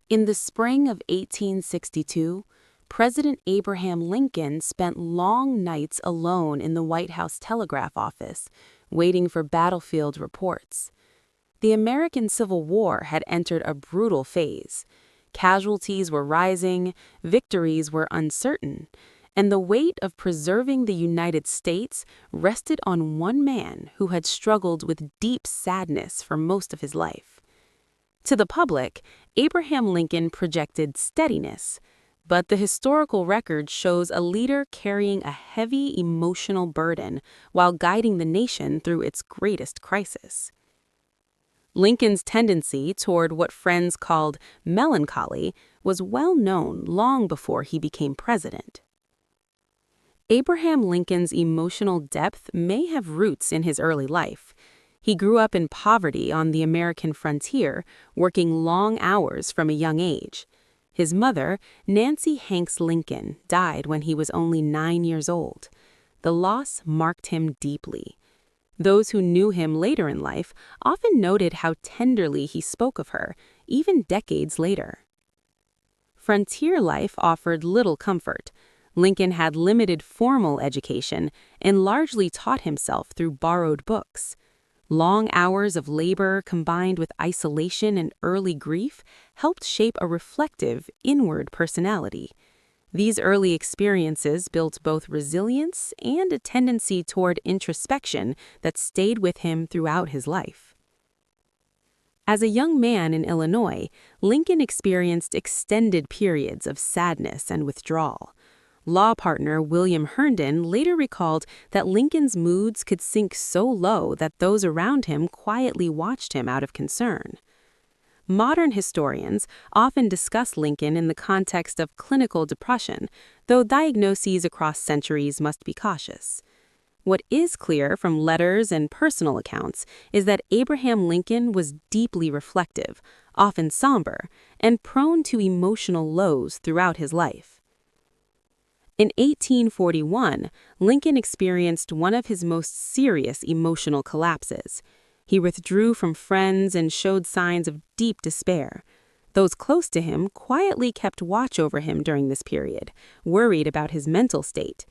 In the spring of 1862, President Abraham Lincoln spent long nights alone in the White House telegraph office, waiting for battlefield reports. The American Civil War had entered a brutal phase. Casualties were rising, victories were uncertain, and the weight of preserving the United States rested on one man who had struggled with deep sadness for most of his life. To the public, Abraham Lincoln projected steadiness, but the historical record shows a leader carrying a heavy emotional burden while guiding the nation through its greatest crisis. Lincoln's tendency toward what friends called melancholy was well known long before he became president. Abraham Lincoln's emotional depth may have roots in his early life. He grew up in poverty on the American frontier, working long hours from a young age. His mother, Nancy Hanks Lincoln, died when he was only 9 years old. The loss marked him deeply. Those who knew him later in life often noted how tenderly he spoke of her, even decades later. Frontier life offered little comfort. Lincoln had limited formal education and largely taught himself through borrowed books. Long hours of labor combined with isolation and early grief helped shape a reflective, inward personality. These early experiences built both resilience and a tendency toward introspection that stayed with him throughout his life. As a young man in Illinois, Lincoln experienced extended periods of sadness and withdrawal. Law partner William Herndon later recalled that Lincoln's moods could sink so low that those around him quietly watched him out of concern. Modern historians often discuss Lincoln in the context of clinical depression, though diagnoses across centuries must be cautious. What is clear from letters and personal accounts is that Abraham Lincoln was deeply reflective, often somber, and prone to emotional lows throughout his life. In 1841, Lincoln experienced one of his most serious emotional collapses. He withdrew from friends and showed signs of deep despair. Those close to him quietly kept watch over him during this period, worried about his mental state.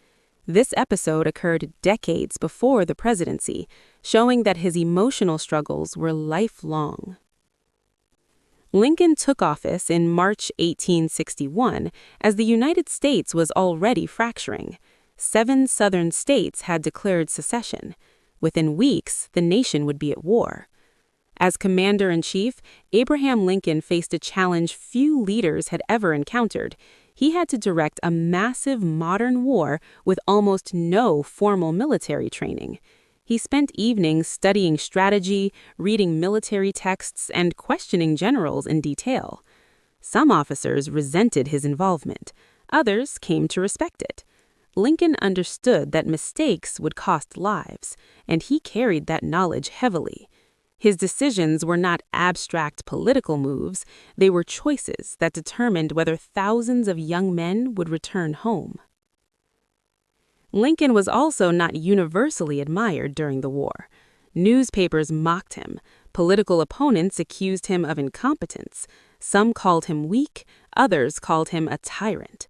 This episode occurred decades before the presidency, showing that his emotional struggles were lifelong. Lincoln took office in March 1861 as the United States was already fracturing. 7 southern states had declared secession. Within weeks, the nation would be at war. As commander-in-chief, Abraham Lincoln faced a challenge few leaders had ever encountered. He had to direct a massive modern war with almost no formal military training. He spent evenings studying strategy, reading military texts, and questioning generals in detail. Some officers resented his involvement. Others came to respect it. Lincoln understood that mistakes would cost lives, and he carried that knowledge heavily. His decisions were not abstract political moves, they were choices that determined whether thousands of young men would return home. Lincoln was also not universally admired during the war. Newspapers mocked him. Political opponents accused him of incompetence. Some called him weak, others called him a tyrant.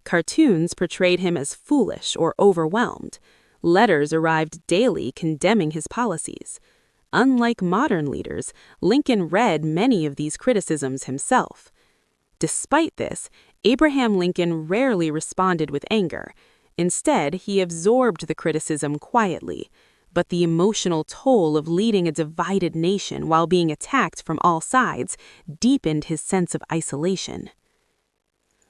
Cartoons portrayed him as foolish or overwhelmed. Letters arrived daily condemning his policies. Unlike modern leaders, Lincoln read many of these criticisms himself. Despite this, Abraham Lincoln rarely responded with anger. Instead, he absorbed the criticism quietly, but the emotional toll of leading a divided nation while being attacked from all sides deepened his sense of isolation.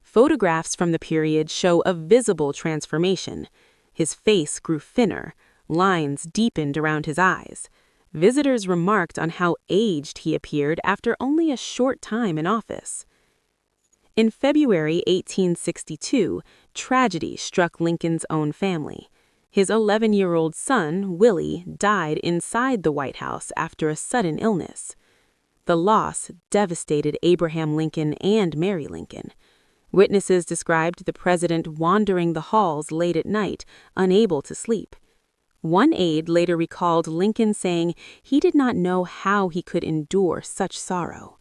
Photographs from the period show a visible transformation. His face grew thinner, lines deepened around his eyes. Visitors remarked on how aged he appeared after only a short time in office. In February 1862, tragedy struck Lincoln's own family. His 11-year-old son, Willie, died inside the White House after a sudden illness. The loss devastated Abraham Lincoln and Mary Lincoln. Witnesses described the president wandering the halls late at night, unable to sleep. One aide later recalled Lincoln saying he did not know how he could endure such sorrow.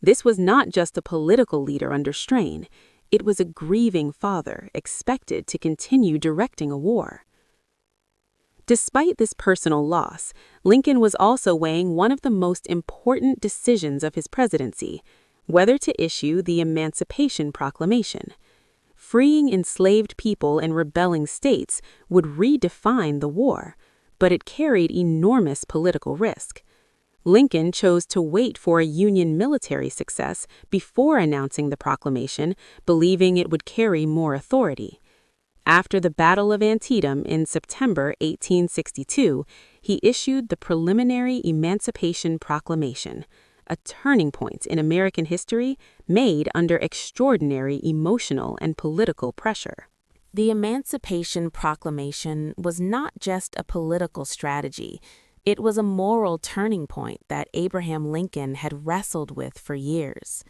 This was not just a political leader under strain. It was a grieving father expected to continue directing a war. Despite this personal loss, Lincoln was also weighing one of the most important decisions of his presidency, whether to issue the Emancipation Proclamation. Freeing enslaved people in rebelling states would redefine the war, but it carried enormous political risk. Lincoln chose to wait for a Union military success before announcing the proclamation, believing it would carry more authority. After the Battle of Antietam in September 1862, he issued the preliminary Emancipation Proclamation, a turning point in American history made under extraordinary emotional and political pressure. The Emancipation Proclamation was not just a political strategy. It was a moral turning point that Abraham Lincoln had wrestled with for years.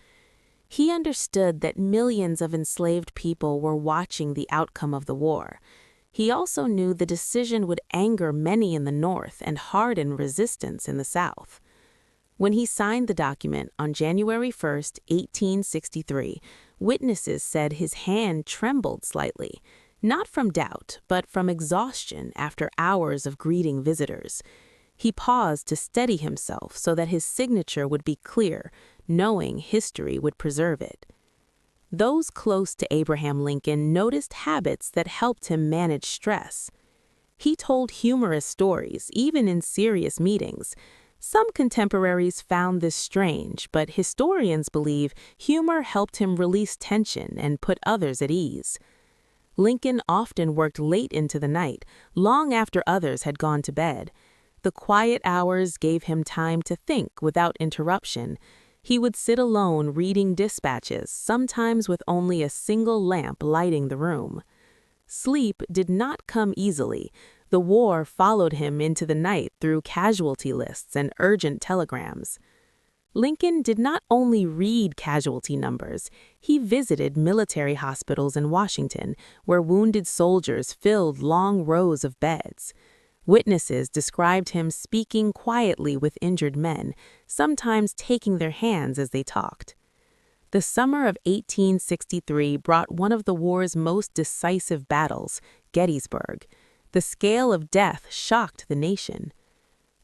He understood that millions of enslaved people were watching the outcome of the war. He also knew the decision would anger many in the North and harden resistance in the South. When he signed the document on January 1, 1863, witnesses said his hand trembled slightly, not from doubt, but from exhaustion after hours of greeting visitors. He paused to steady himself so that his signature would be clear, knowing history would preserve it. Those close to Abraham Lincoln noticed habits that helped him manage stress. He told humorous stories, even in serious meetings. Some contemporaries found this strange, but historians believe humor helped him release tension and put others at ease. Lincoln often worked late into the night, long after others had gone to bed. The quiet hours gave him time to think without interruption. He would sit alone reading dispatches, sometimes with only a single lamp lighting the room. Sleep did not come easily. The war followed him into the night through casualty lists and urgent telegrams. Lincoln did not only read casualty numbers, he visited military hospitals in Washington, where wounded soldiers filled long rows of beds. Witnesses described him speaking quietly with injured men, sometimes taking their hands as they talked. The summer of 1863 brought one of the war's most decisive battles, Gettysburg. The scale of death shocked the nation.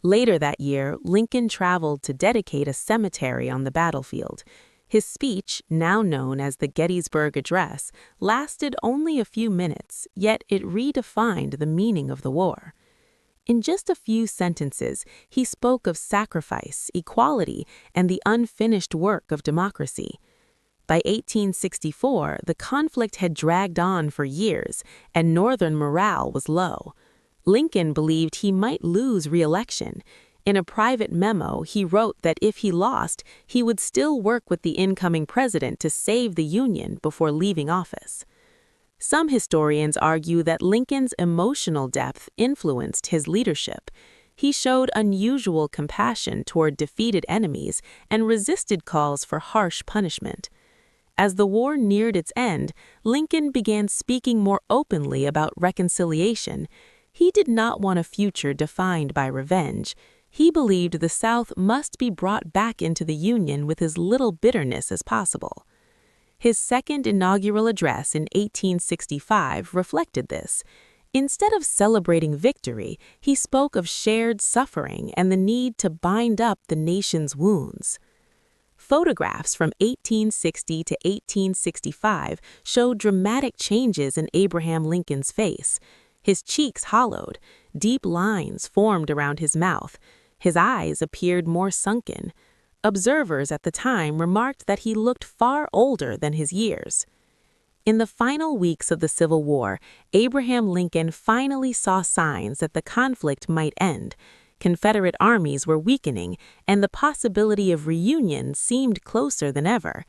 Later that year, Lincoln traveled to dedicate a cemetery on the battlefield. His speech, now known as the Gettysburg Address, lasted only a few minutes, yet it redefined the meaning of the war. In just a few sentences, he spoke of sacrifice, equality, and the unfinished work of democracy. By 1864, the conflict had dragged on for years, and Northern morale was low. Lincoln believed he might lose re-election. In a private memo, he wrote that if he lost, he would still work with the incoming president to save the Union before leaving office. Some historians argue that Lincoln's emotional depth influenced his leadership. He showed unusual compassion toward defeated enemies and resisted calls for harsh punishment. As the war neared its end, Lincoln began speaking more openly about reconciliation. He did not want a future defined by revenge. He believed the South must be brought back into the Union with as little bitterness as possible. His second inaugural address in 1865 reflected this. Instead of celebrating victory, he spoke of shared suffering and the need to bind up the nation's wounds. Photographs from 1860 to 1865 showed dramatic changes in Abraham Lincoln's face. His cheeks hollowed, deep lines formed around his mouth. His eyes appeared more sunken. Observers at the time remarked that he looked far older than his years. In the final weeks of the Civil War, Abraham Lincoln finally saw signs that the conflict might end. Confederate armies were weakening, and the possibility of reunion seemed closer than ever.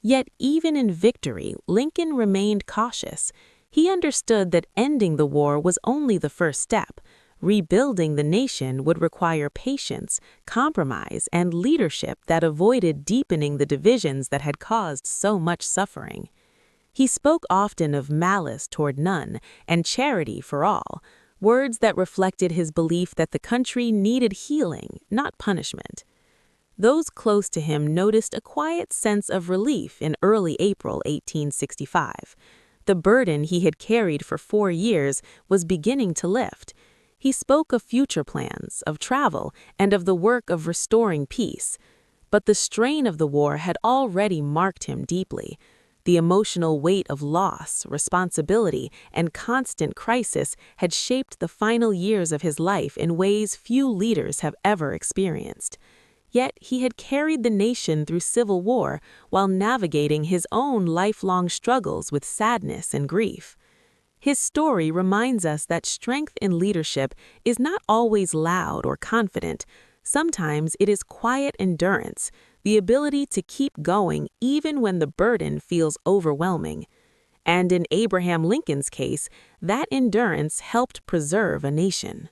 Yet even in victory, Lincoln remained cautious. He understood that ending the war was only the first step. Rebuilding the nation would require patience, compromise, and leadership that avoided deepening the divisions that had caused so much suffering. He spoke often of malice toward none and charity for all, words that reflected his belief that the country needed healing, not punishment. Those close to him noticed a quiet sense of relief in early April 1865. The burden he had carried for 4 years was beginning to lift. He spoke of future plans, of travel, and of the work of restoring peace. But the strain of the war had already marked him deeply. The emotional weight of loss, responsibility, and constant crisis had shaped the final years of his life in ways few leaders have ever experienced. Yet he had carried the nation through civil war while navigating his own lifelong struggles with sadness and grief. His story reminds us that strength in leadership is not always loud or confident. Sometimes it is quiet endurance, the ability to keep going even when the burden feels overwhelming. And in Abraham Lincoln's case, that endurance helped preserve a nation.